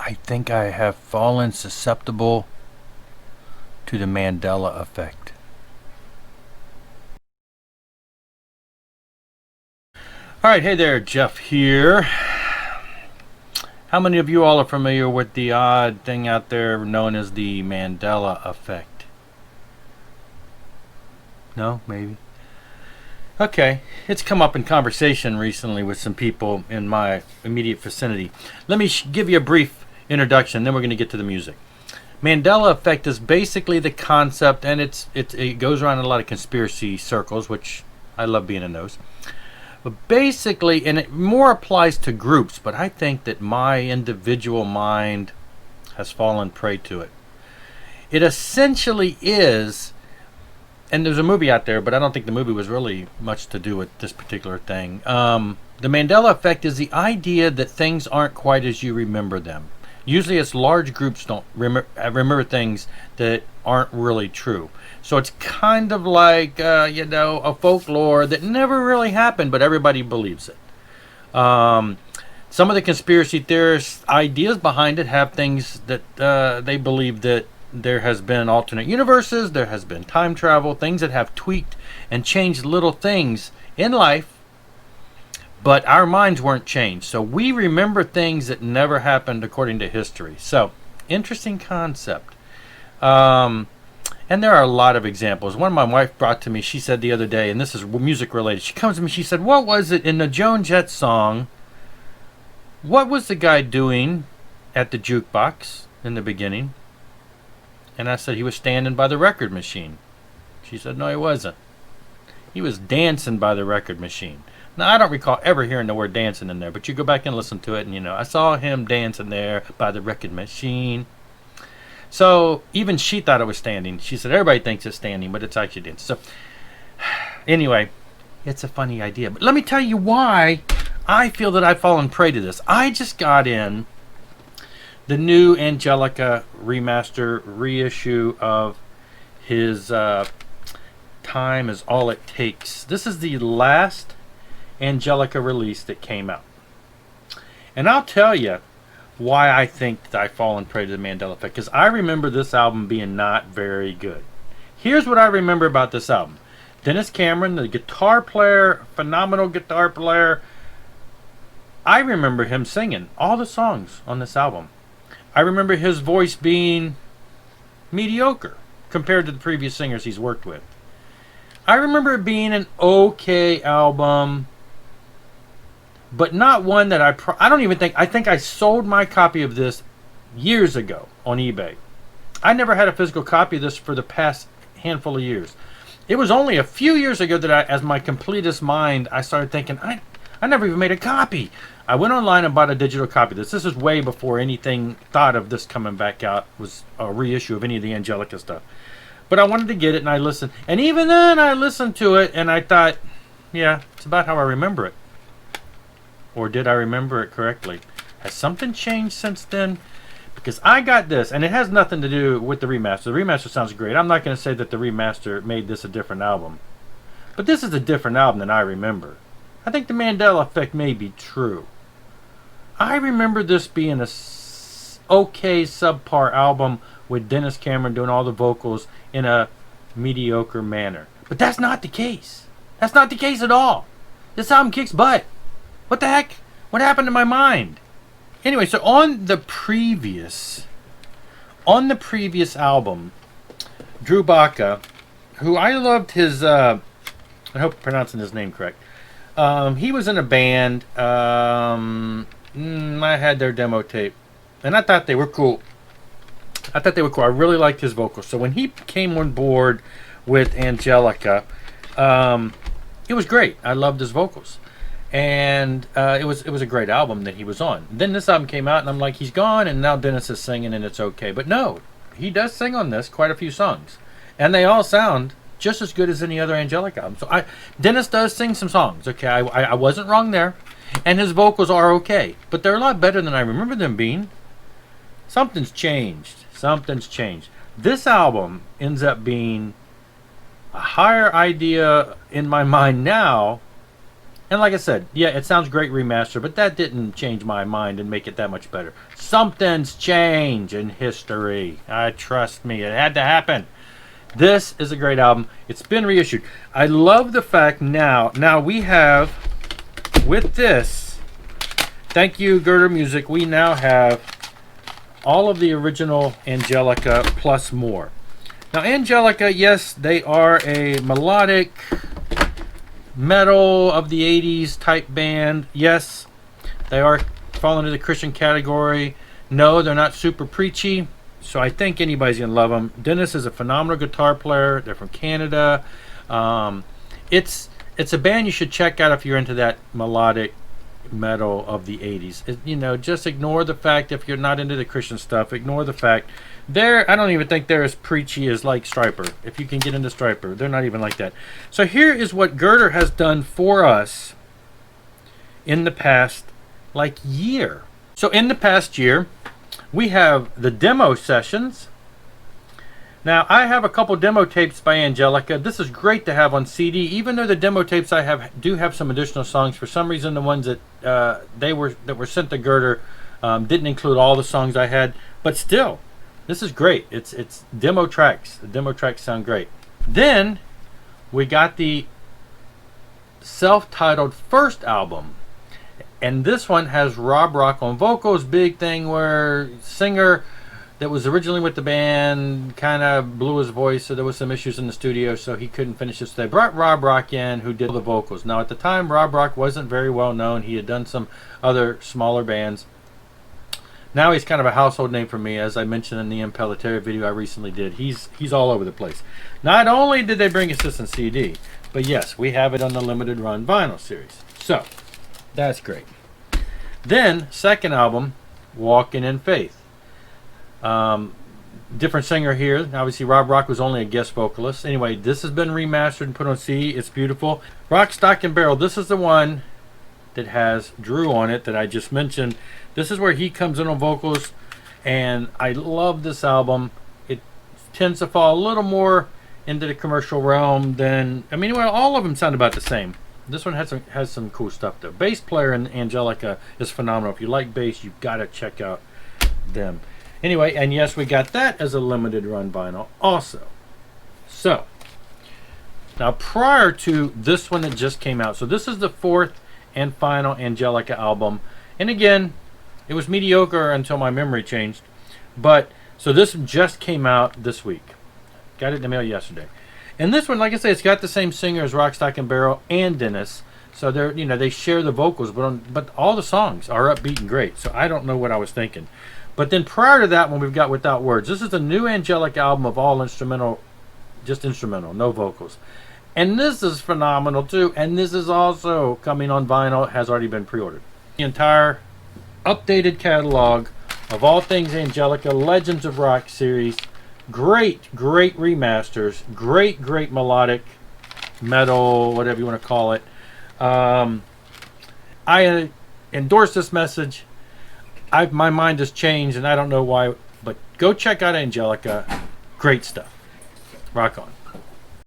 I think I have fallen susceptible to the Mandela effect. Alright, hey there, Jeff here. How many of you all are familiar with the odd thing out there known as the Mandela effect? No? Maybe? Okay, it's come up in conversation recently with some people in my immediate vicinity. Let me give you a brief introduction, then we're going to get to the music. Mandela effect is basically the concept, and it goes around in a lot of conspiracy circles, which I love being in those. But basically, and it more applies to groups, but I think that my individual mind has fallen prey to it. It essentially is, and there's a movie out there, but I don't think the movie was really much to do with this particular thing. The Mandela effect is the idea that things aren't quite as you remember them. Usually it's large groups don't remember things that aren't really true. So it's kind of like, a folklore that never really happened, but everybody believes it. Some of the conspiracy theorists' ideas behind it have things that they believe that there has been alternate universes, there has been time travel, things that have tweaked and changed little things in life, but our minds weren't changed. So we remember things that never happened according to history. So, interesting concept. And there are a lot of examples. One my wife brought to me, she said the other day, and this is music related. She comes to me, she said, what was it in the Joan Jett song? What was the guy doing at the jukebox in the beginning? And I said, he was standing by the record machine. She said, no, he wasn't. He was dancing by the record machine. Now, I don't recall ever hearing the word dancing in there, but you go back and listen to it, and I saw him dancing there by the record machine. So, even she thought it was standing. She said, everybody thinks it's standing, but it's actually dancing. So, anyway, it's a funny idea. But let me tell you why I feel that I've fallen prey to this. I just got in the new Angelica remaster reissue of his Time Is All It Takes. This is the last Angelica release that came out. And I'll tell you why I think that I've fallen prey to the Mandela effect. Because I remember this album being not very good. Here's what I remember about this album. Dennis Cameron, the guitar player, phenomenal guitar player. I remember him singing all the songs on this album. I remember his voice being mediocre compared to the previous singers he's worked with. I remember it being an okay album, but not one that I don't even think, I think I sold my copy of this years ago on eBay. I never had a physical copy of this for the past handful of years. It was only a few years ago that as my completist mind, I started thinking, I never even made a copy. I went online and bought a digital copy of this. This is way before anything thought of this coming back out was a reissue of any of the Angelica stuff. But I wanted to get it, and I listened. And even then, I listened to it, and I thought, yeah, it's about how I remember it. Or did I remember it correctly? Has something changed since then? Because I got this, and it has nothing to do with the remaster. The remaster sounds great. I'm not going to say that the remaster made this a different album. But this is a different album than I remember. I think the Mandela effect may be true. I remember this being a okay subpar album with Dennis Cameron doing all the vocals in a mediocre manner. But that's not the case. That's not the case at all. This album kicks butt. What the heck? What happened to my mind? Anyway, so on the previous album, Drew Baca, who I loved his, I hope I'm pronouncing his name correct. He was in a band. I had their demo tape, and I thought they were cool. I really liked his vocals. So when he came on board with Angelica, it was great. I loved his vocals, and it was a great album that he was on. Then this album came out, and I'm like, he's gone, and now Dennis is singing, and it's okay. But no, he does sing on this quite a few songs, and they all sound just as good as any other Angelica album. So Dennis does sing some songs. Okay, I wasn't wrong there. And his vocals are okay, but they're a lot better than I remember them being. Something's changed. This album ends up being a higher idea in my mind now And like I said, yeah, it sounds great remaster, but that didn't change my mind and make it that much better. Something's changed in history. Trust me, it had to happen. This is a great album. It's been reissued. I love the fact now we have, with this, thank you Girder Music, we now have all of the original Angelica plus more. Now Angelica, yes, they are a melodic metal of the 80s type band. Yes, they are fall into the Christian category. No, they're not super preachy, so I think anybody's gonna love them. Dennis is a phenomenal guitar player. They're from Canada. It's a band you should check out if you're into that melodic metal of the 80s. Just ignore the fact, if you're not into the Christian stuff, ignore the fact I don't even think they're as preachy as like Striper. If you can get into Striper, they're not even like that. So here is what Girder has done for us in the past year. So in the past year, we have the demo sessions. Now I have a couple demo tapes by Angelica. This is great to have on CD, even though the demo tapes I have do have some additional songs. For some reason, the ones that were sent to Girder didn't include all the songs I had, but still, this is great. It's demo tracks. The demo tracks sound great. Then we got the self-titled first album, and this one has Rob Rock on vocals. Big thing where singer that was originally with the band kind of blew his voice, so there was some issues in the studio, so he couldn't finish it. So they brought Rob Rock in, who did the vocals. Now at the time, Rob Rock wasn't very well known. He had done some other smaller bands. Now he's kind of a household name for me, as I mentioned in the Impellitteri video I recently did. He's all over the place. Not only did they bring us this in CD, but yes, we have it on the limited run vinyl series. So that's great. Then second album, Walking in Faith. Different singer here. Obviously Rob Rock was only a guest vocalist. Anyway, this has been remastered and put on CD. It's beautiful. Rock, Stock, and Barrel. This is the one that has Drew on it that I just mentioned. This is where he comes in on vocals, and I love this album. It tends to fall a little more into the commercial realm than, all of them sound about the same. This one has some cool stuff though. Bass player in Angelica is phenomenal. If you like bass, you've got to check out them. Anyway, and yes, we got that as a limited run vinyl also. So now prior to this one that just came out, so this is the fourth and final Angelica album, and again, it was mediocre until my memory changed. But so this just came out this week. Got it in the mail yesterday. And this one, like I say, it's got the same singer as Rock, Stock, and Barrel and Dennis. So they're they share the vocals, but all the songs are upbeat and great. So I don't know what I was thinking. But then prior to that one, we've got Without Words. This is the new Angelica album of all instrumental, just instrumental, no vocals. And this is phenomenal too. And this is also coming on vinyl. It has already been pre-ordered. The entire updated catalog of all things Angelica, Legends of Rock series. Great remasters. Great melodic metal, whatever you want to call it. I endorse this message. My mind has changed, and I don't know why, but go check out Angelica. Great stuff. Rock on.